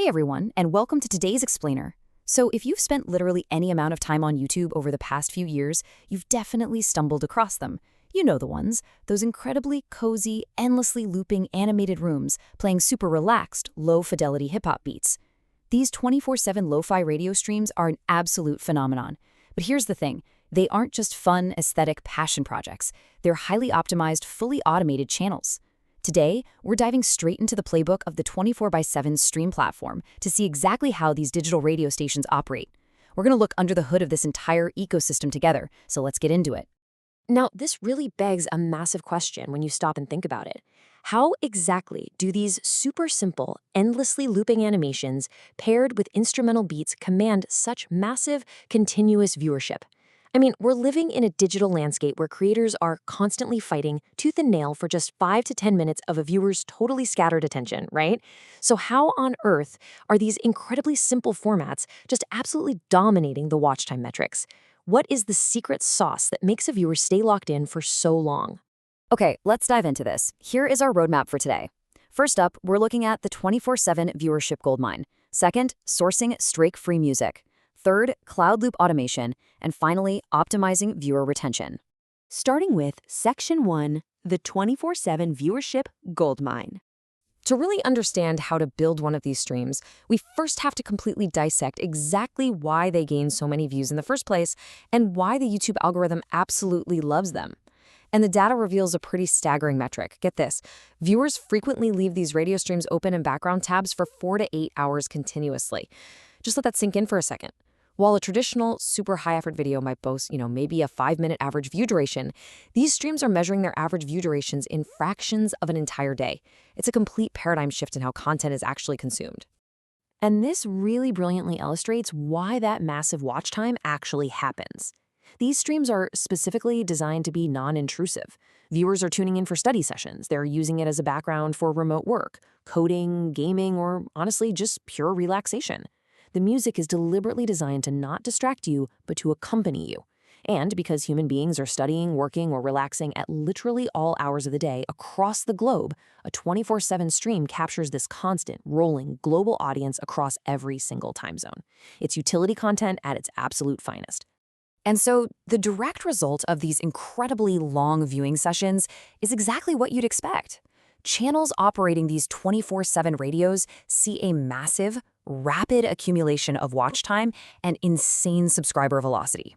Hey everyone, and welcome to today's explainer. So if you've spent literally any amount of time on YouTube over the past few years, you've definitely stumbled across them. You know the ones, those incredibly cozy, endlessly looping animated rooms playing super relaxed, low-fidelity hip-hop beats. These 24/7 lo-fi radio streams are an absolute phenomenon. But here's the thing, they aren't just fun, aesthetic passion projects. They're highly optimized, fully automated channels. Today, we're diving straight into the playbook of the 24/7 stream platform to see exactly how these digital radio stations operate. We're going to look under the hood of this entire ecosystem together, so let's get into it. Now, this really begs a massive question when you stop and think about it. How exactly do these super simple, endlessly looping animations paired with instrumental beats command such massive, continuous viewership? I mean, we're living in a digital landscape where creators are constantly fighting tooth and nail for just 5 to 10 minutes of a viewer's totally scattered attention, right? So how on earth are these incredibly simple formats just absolutely dominating the watch time metrics? What is the secret sauce that makes a viewer stay locked in for so long? Okay, let's dive into this. Here is our roadmap for today. First up, we're looking at the 24/7 viewership goldmine. Second, sourcing strike-free music. Third, cloud loop automation. And finally, optimizing viewer retention. Starting with Section 1, the 24/7 viewership goldmine. To really understand how to build one of these streams, we first have to completely dissect exactly why they gain so many views in the first place and why the YouTube algorithm absolutely loves them. And the data reveals a pretty staggering metric. Get this, viewers frequently leave these radio streams open in background tabs for 4 to 8 hours continuously. Just let that sink in for a second. While a traditional, super high-effort video might boast, maybe a 5-minute average view duration, these streams are measuring their average view durations in fractions of an entire day. It's a complete paradigm shift in how content is actually consumed. And this really brilliantly illustrates why that massive watch time actually happens. These streams are specifically designed to be non-intrusive. Viewers are tuning in for study sessions. They're using it as a background for remote work, coding, gaming, or honestly, just pure relaxation. The music is deliberately designed to not distract you, but to accompany you. And because human beings are studying, working, or relaxing at literally all hours of the day across the globe, a 24/7 stream captures this constant, rolling, global audience across every single time zone. It's utility content at its absolute finest. And so, the direct result of these incredibly long viewing sessions is exactly what you'd expect. Channels operating these 24/7 radios see a massive, rapid accumulation of watch time and insane subscriber velocity.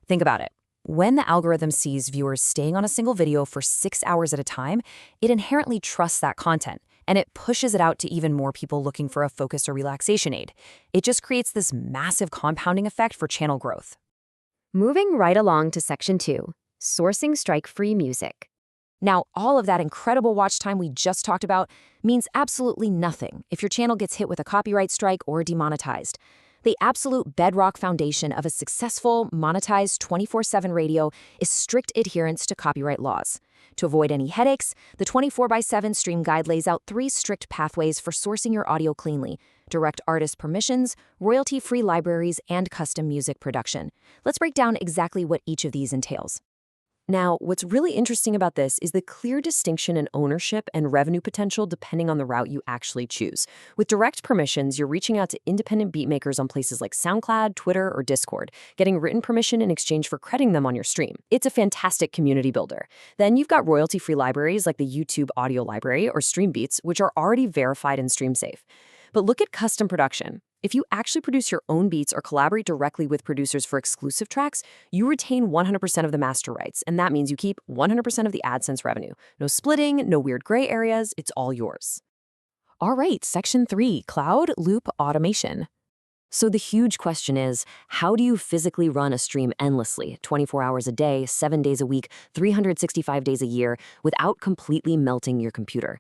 Think about it. When the algorithm sees viewers staying on a single video for 6 hours at a time, it inherently trusts that content, and it pushes it out to even more people looking for a focus or relaxation aid. It just creates this massive compounding effect for channel growth. Moving right along to Section 2, sourcing strike-free music. Now, all of that incredible watch time we just talked about means absolutely nothing if your channel gets hit with a copyright strike or demonetized. The absolute bedrock foundation of a successful, monetized 24/7 radio is strict adherence to copyright laws. To avoid any headaches, the 24/7 Stream Guide lays out 3 strict pathways for sourcing your audio cleanly: direct artist permissions, royalty-free libraries, and custom music production. Let's break down exactly what each of these entails. Now, what's really interesting about this is the clear distinction in ownership and revenue potential depending on the route you actually choose. With direct permissions, you're reaching out to independent beatmakers on places like SoundCloud, Twitter, or Discord, getting written permission in exchange for crediting them on your stream. It's a fantastic community builder. Then you've got royalty-free libraries like the YouTube Audio Library or Streambeats, which are already verified and stream safe. But look at custom production. If you actually produce your own beats or collaborate directly with producers for exclusive tracks, you retain 100% of the master rights, and that means you keep 100% of the AdSense revenue. No splitting, no weird gray areas, it's all yours. All right, Section 3, Cloud Loop Automation. So the huge question is, how do you physically run a stream endlessly, 24 hours a day, 7 days a week, 365 days a year, without completely melting your computer?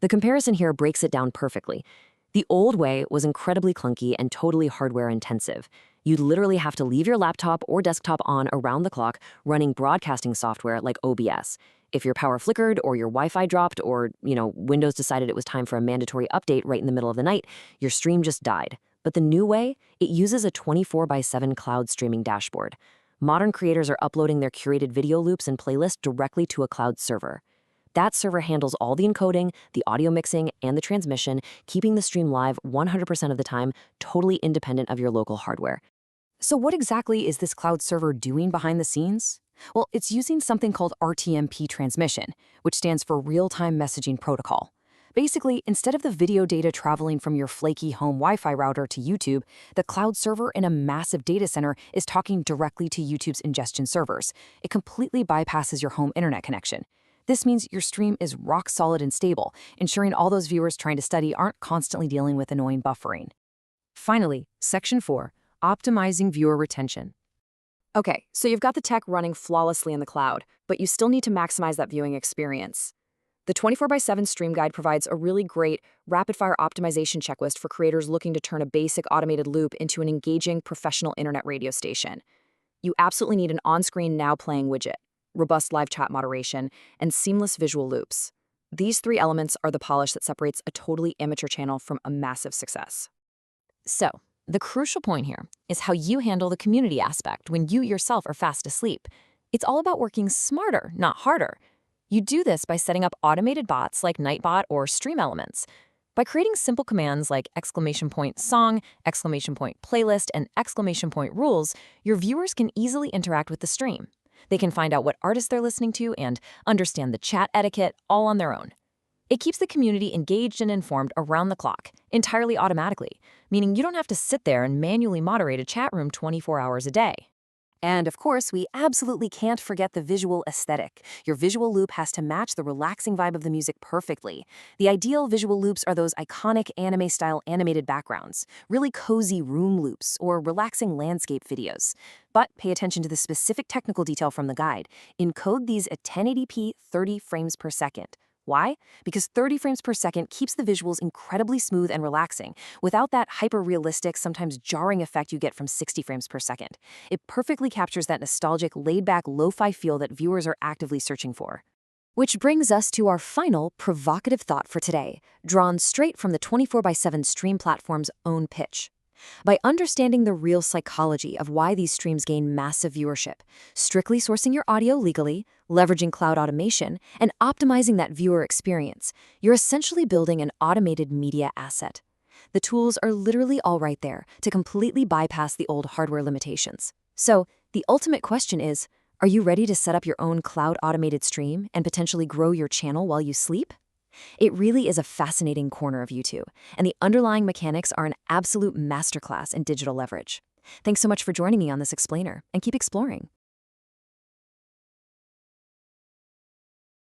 The comparison here breaks it down perfectly. The old way was incredibly clunky and totally hardware intensive. You'd literally have to leave your laptop or desktop on around the clock running broadcasting software like OBS. If your power flickered or your Wi-Fi dropped or, Windows decided it was time for a mandatory update right in the middle of the night, your stream just died. But the new way, it uses a 24/7 cloud streaming dashboard. Modern creators are uploading their curated video loops and playlists directly to a cloud server. That server handles all the encoding, the audio mixing, and the transmission, keeping the stream live 100% of the time, totally independent of your local hardware. So what exactly is this cloud server doing behind the scenes? Well, it's using something called RTMP transmission, which stands for Real-Time Messaging Protocol. Basically, instead of the video data traveling from your flaky home Wi-Fi router to YouTube, the cloud server in a massive data center is talking directly to YouTube's ingestion servers. It completely bypasses your home internet connection. This means your stream is rock solid and stable, ensuring all those viewers trying to study aren't constantly dealing with annoying buffering. Finally, Section 4, Optimizing Viewer Retention. Okay, so you've got the tech running flawlessly in the cloud, but you still need to maximize that viewing experience. The 24/7 Stream Guide provides a really great rapid-fire optimization checklist for creators looking to turn a basic automated loop into an engaging professional internet radio station. You absolutely need an on-screen now playing widget, robust live chat moderation, and seamless visual loops. These three elements are the polish that separates a totally amateur channel from a massive success. So, the crucial point here is how you handle the community aspect when you yourself are fast asleep. It's all about working smarter, not harder. You do this by setting up automated bots like Nightbot or Stream Elements. By creating simple commands like !song, !playlist, and !rules, your viewers can easily interact with the stream. They can find out what artists they're listening to and understand the chat etiquette all on their own. It keeps the community engaged and informed around the clock, entirely automatically, meaning you don't have to sit there and manually moderate a chat room 24 hours a day. And of course, we absolutely can't forget the visual aesthetic. Your visual loop has to match the relaxing vibe of the music perfectly. The ideal visual loops are those iconic anime-style animated backgrounds, really cozy room loops, or relaxing landscape videos. But pay attention to the specific technical detail from the guide. Encode these at 1080p 30 frames per second. Why? Because 30 frames per second keeps the visuals incredibly smooth and relaxing, without that hyper-realistic, sometimes jarring effect you get from 60 frames per second. It perfectly captures that nostalgic, laid-back, lo-fi feel that viewers are actively searching for. Which brings us to our final, provocative thought for today, drawn straight from the 24/7 stream platform's own pitch. By understanding the real psychology of why these streams gain massive viewership, strictly sourcing your audio legally, leveraging cloud automation, and optimizing that viewer experience, you're essentially building an automated media asset. The tools are literally all right there to completely bypass the old hardware limitations. So, the ultimate question is, are you ready to set up your own cloud automated stream and potentially grow your channel while you sleep? It really is a fascinating corner of YouTube, and the underlying mechanics are an absolute masterclass in digital leverage. Thanks so much for joining me on this explainer, and keep exploring.